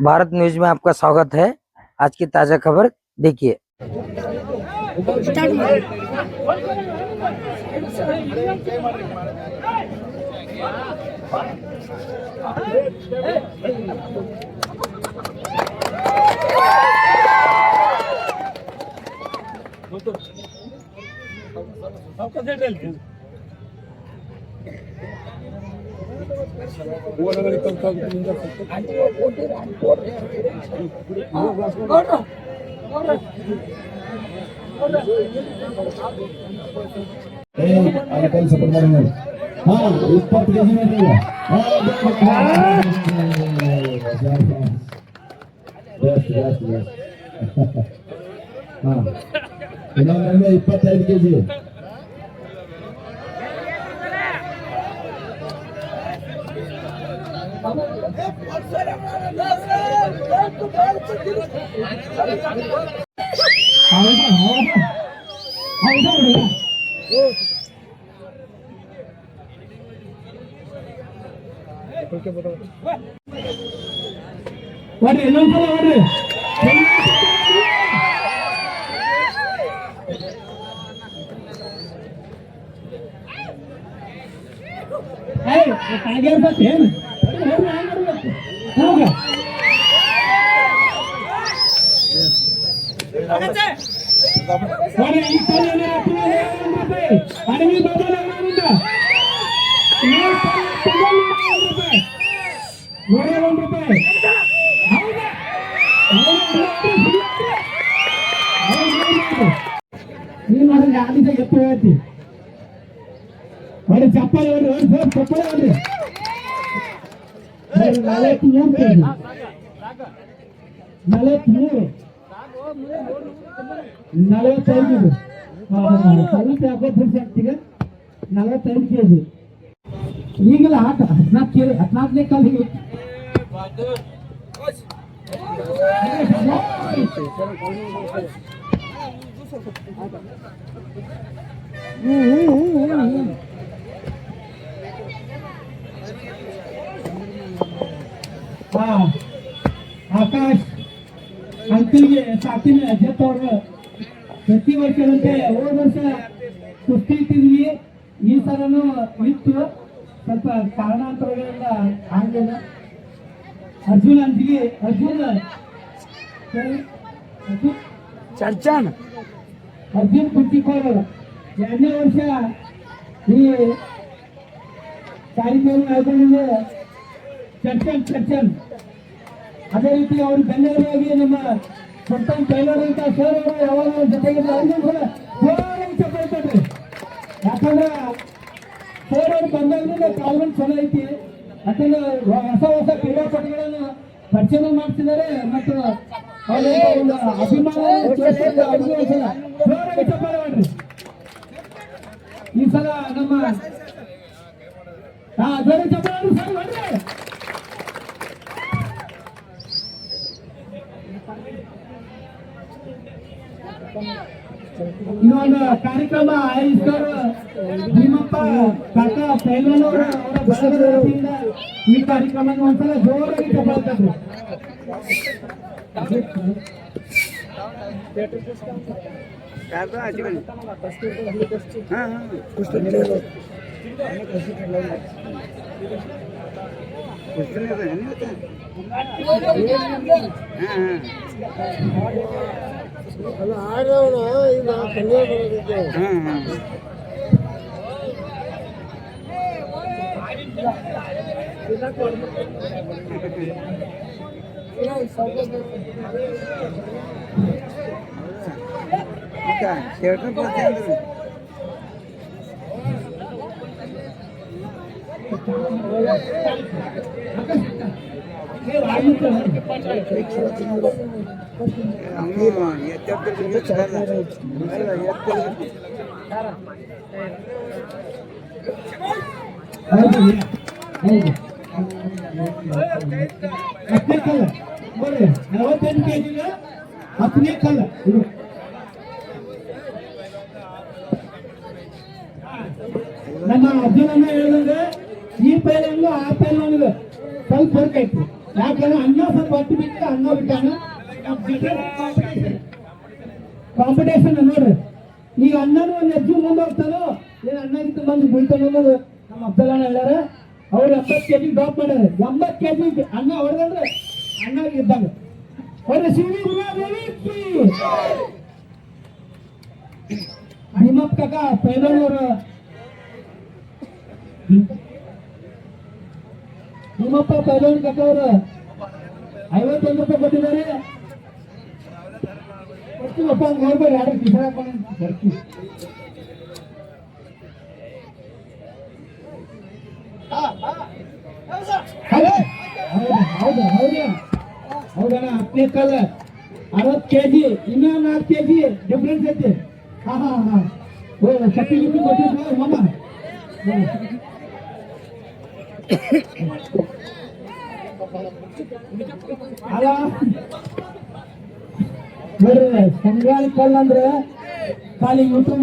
Bharat news में आपका स्वागत है। आज की ताजा खबर देखिए। ಇಪ್ಪತ್ತೈದು KG What is it? Hey, tiger but him. ಈಗಲ ಆಟ 14ನೇ ಕಾಲಿಗೆ ಆಕಾಶ್ ಅಂಕಲ್ಗೆ ಸಾಕಿನ ಅಜ್ಜತ್ ಅವರು ಪ್ರತಿ ವರ್ಷದಂತೆ ಹೋದ ವರ್ಷ ಕುಸ್ತಿ ಇಟ್ಟಿದ್ವಿ. ಈ ಸಲನೂ ಇತ್ತು, ಸ್ವಲ್ಪ ಕಾರಣಾಂತರಗಳಿಂದ ಆಗಲಿಲ್ಲ. ಅರ್ಜುನ್ ಅಂಜಿಗೆ ಅರ್ಜುನ್ ಕುಂಚಿಕೋರು 2ನೇ ವರ್ಷ ಈ ಕಾರ್ಯಕ್ರಮ ಆಯ್ಕೊಂಡಿದೆ. ಚರ್ಚನ್ ಅದೇ ರೀತಿ ಅವರು ಬೆಂಗಳೂರಾಗಿ ನಮ್ಮ ಸೊಟ್ಟನ್ ಟೈಲರ್ ಅಂತ ಸರ್ ಅವರು ಯಾವಾಗ ಜೊತೆಗಿದ್ರೆ ಅವ್ರಿಗೂ ಕೂಡ ಜೋರಾಗಿ ಚಪ್ಪಾಳ್ತಾರೆ. ಯಾಕಂದ್ರೆ ಸರ್ ಅವ್ರು ಬಂದಾಗಲೂ ಕಾಲ್ಮೆಂಟ್ ಚಲೋ ಐತಿ. ಯಾಕಂದ್ರೆ ಹೊಸ ಕ್ರೀಡಾಪಟುಗಳನ್ನು ಪರಿಚಯ ಮಾಡ್ತಿದ್ದಾರೆ ಮತ್ತು ಅವರ ಒಂದು ಅಭಿಮಾನ ಜೋರಾಗಿ ಚಪ್ಪಾಳೆ ಮಾಡ್ರಿ. ಈ ಸಲ ನಮ್ಮ ಜೋರಾಗಿ ಚಪ್ಪಾಳೆ ಸರ್ ಮಾಡ್ರಿ. ಇನ್ನೊಂದು ಕಾರ್ಯಕ್ರಮ ಆಯೋಜಿಸಿದವರು ಭೀಮಪ್ಪ ಕಾಕ ಪೈಲ್ವಾನ್ ಅವರ ಬಳಗದಿಂದ ಈ ಕಾರ್ಯಕ್ರಮ ಒಂದ್ಸಲ ಜೋರಾಗಿ ತಗೊಳ್ತಾರೆ. ಆಡೋಣ ಈಗ अपने कल ನಮ್ಮ ಅರ್ಜುನನ್ನ ಹೇಳಿದ್ರೆ ಈ ಪೈಲನ್ಗೂ ಆ ಪೈಲನ್ಗೂ ಸ್ವಲ್ಪ ಫರ್ಕ್ ಐತಿ. ಯಾಕಂದ್ರೆ ಅನ್ನ ಸ್ವಲ್ಪ ಹೊಟ್ಟು ಬಿಟ್ಟು ಅನ್ನ ಬಿಟ್ಟಾನ ಕಾಂಪಿಟೇಷನ್ ನೋಡ್ರಿ. ಈಗ ಅಣ್ಣನೂ ಒಂದು ಹೆಜ್ಜೆ ಮುಂದೆ ಹೋಗ್ತಾನೋ ಏನ್ ಅಣ್ಣಗಿಂತ ಬಂದು ಬೀಳ್ತಾನೋ ಅನ್ನೋದು ನಮ್ಮ ಅಬ್ದಲ್ಲಣ್ಣ ಹೇಳ್ಯಾರ. ಅವ್ರು 70 kg ಡ್ರಾಪ್ ಮಾಡ್ಯಾರ. 80 kg ಅನ್ನ ಹೊಡೆದಂದ್ರೆ ಅಣ್ಣ ಇದ್ದಂಗ ಹೊಡೆ ಶಿವನಿ ಭೀಮಪ್ಪ ಕಾಕ ಪೈಲನವರು ಭೀಮಪ್ಪ ಪೈಲನ್ ಕಾಕ ಅವರು 51 ರೂಪಾಯಿ ಕೊಟ್ಟಿದ್ದಾರೆ. ಕೊಡ್ತೀವಪ್ಪ ನೋಡ್ಬೇಡಿ ಯಾರು ಕಿಸರ ಬರ್ತೀವಿ. ಹೌದಣ್ಣ 10ನೇ ಕಾಲ 60 kg ಇನ್ನೂ 4 kg ಡಿಫ್ರೆನ್ಸ್ ಐತಿ. ಹಾ ಓ ಶಕ್ತಿ ಗಿಟ್ಟಿ ಕೊಟ್ಟಿದ್ರು ಮಮ್ಮ. ಅಲ್ಲ ನೋಡ್ರಿ ಸಂಗ್ರಾಳಿ ಕಲ್ ಅಂದ್ರೆ ಖಾಲಿ ಯೂಟ್ಯೂಬ್